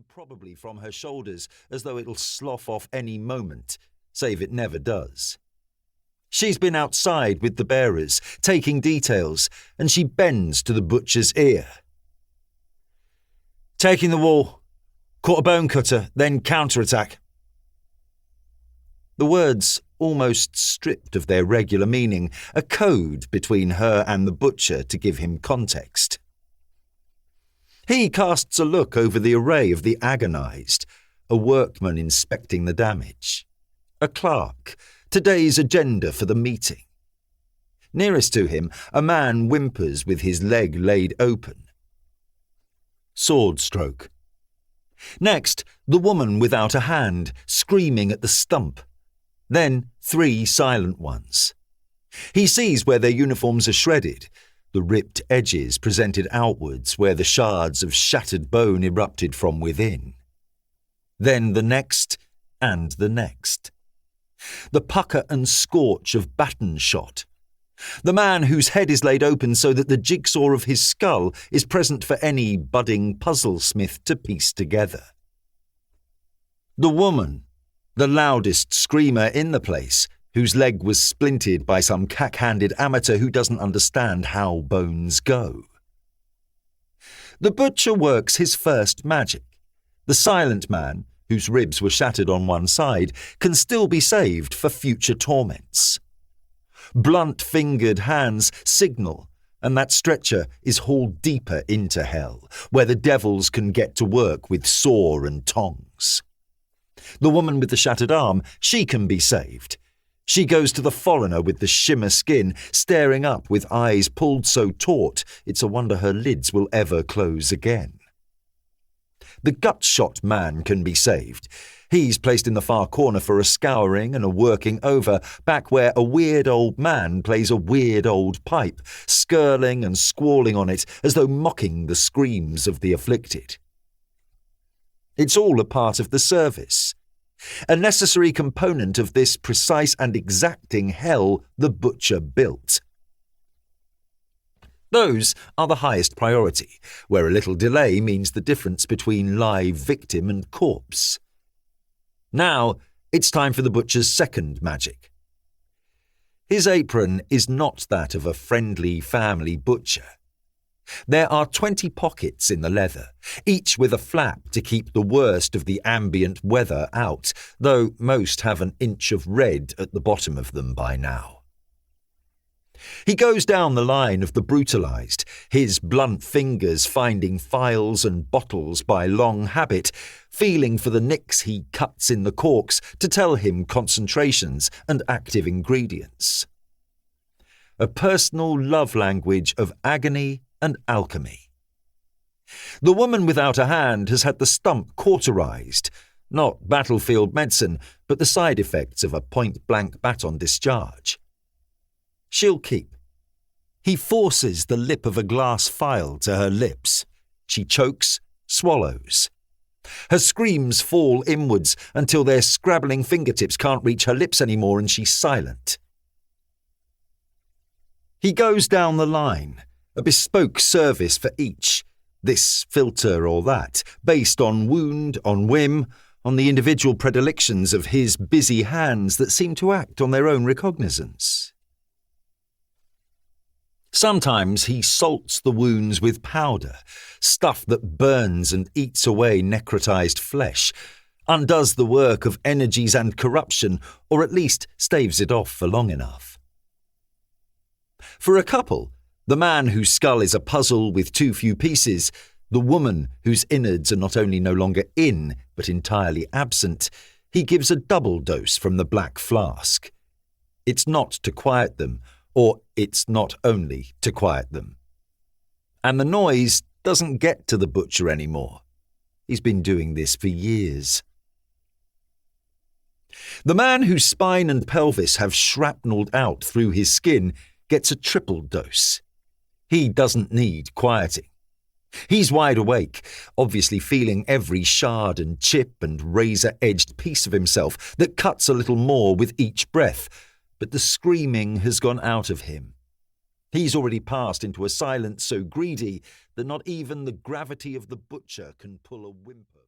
improbably from her shoulders as though it'll slough off any moment, save it never does. She's been outside with the bearers, taking details, and she bends to the butcher's ear. "Taking the wall. Caught a bone cutter, then counterattack." The words, almost stripped of their regular meaning, a code between her and the butcher to give him context. He casts a look over the array of the agonized, a workman inspecting the damage, a clerk, today's agenda for the meeting. Nearest to him, a man whimpers with his leg laid open. Sword stroke. Next, the woman without a hand, screaming at the stump. Then 3 silent ones. He sees where their uniforms are shredded, the ripped edges presented outwards where the shards of shattered bone erupted from within. Then the next, and the next. The pucker and scorch of baton shot. The man whose head is laid open so that the jigsaw of his skull is present for any budding puzzlesmith to piece together. The woman, the loudest screamer in the place, whose leg was splinted by some cack-handed amateur who doesn't understand how bones go. The butcher works his first magic. The silent man, whose ribs were shattered on one side, can still be saved for future torments. Blunt-fingered hands signal, and that stretcher is hauled deeper into hell, where the devils can get to work with saw and tongs. The woman with the shattered arm, she can be saved. She goes to the foreigner with the shimmer skin, staring up with eyes pulled so taut it's a wonder her lids will ever close again. The gut-shot man can be saved. He's placed in the far corner for a scouring and a working over, back where a weird old man plays a weird old pipe, skirling and squalling on it as though mocking the screams of the afflicted. It's all a part of the service, a necessary component of this precise and exacting hell the butcher built. Those are the highest priority, where a little delay means the difference between live victim and corpse. Now, it's time for the butcher's second magic. His apron is not that of a friendly family butcher. There are 20 pockets in the leather, each with a flap to keep the worst of the ambient weather out, though most have an inch of red at the bottom of them by now. He goes down the line of the brutalized, his blunt fingers finding phials and bottles by long habit, feeling for the nicks he cuts in the corks to tell him concentrations and active ingredients. A personal love language of agony and alchemy. The woman without a hand has had the stump cauterized, not battlefield medicine, but the side effects of a point-blank baton discharge. She'll keep. He forces the lip of a glass phial to her lips. She chokes, swallows. Her screams fall inwards until their scrabbling fingertips can't reach her lips anymore and she's silent. He goes down the line, a bespoke service for each, this filter or that, based on wound, on whim, on the individual predilections of his busy hands that seem to act on their own recognizance. Sometimes he salts the wounds with powder, stuff that burns and eats away necrotized flesh, undoes the work of energies and corruption, or at least staves it off for long enough. For a couple, the man whose skull is a puzzle with too few pieces, the woman whose innards are not only no longer in, but entirely absent, he gives a double dose from the black flask. It's not to quiet them, or it's not only to quiet them. And the noise doesn't get to the butcher anymore. He's been doing this for years. The man whose spine and pelvis have shrapnelled out through his skin gets a triple dose. He doesn't need quieting. He's wide awake, obviously feeling every shard and chip and razor-edged piece of himself that cuts a little more with each breath, but the screaming has gone out of him. He's already passed into a silence so greedy that not even the gravity of the butcher can pull a whimper.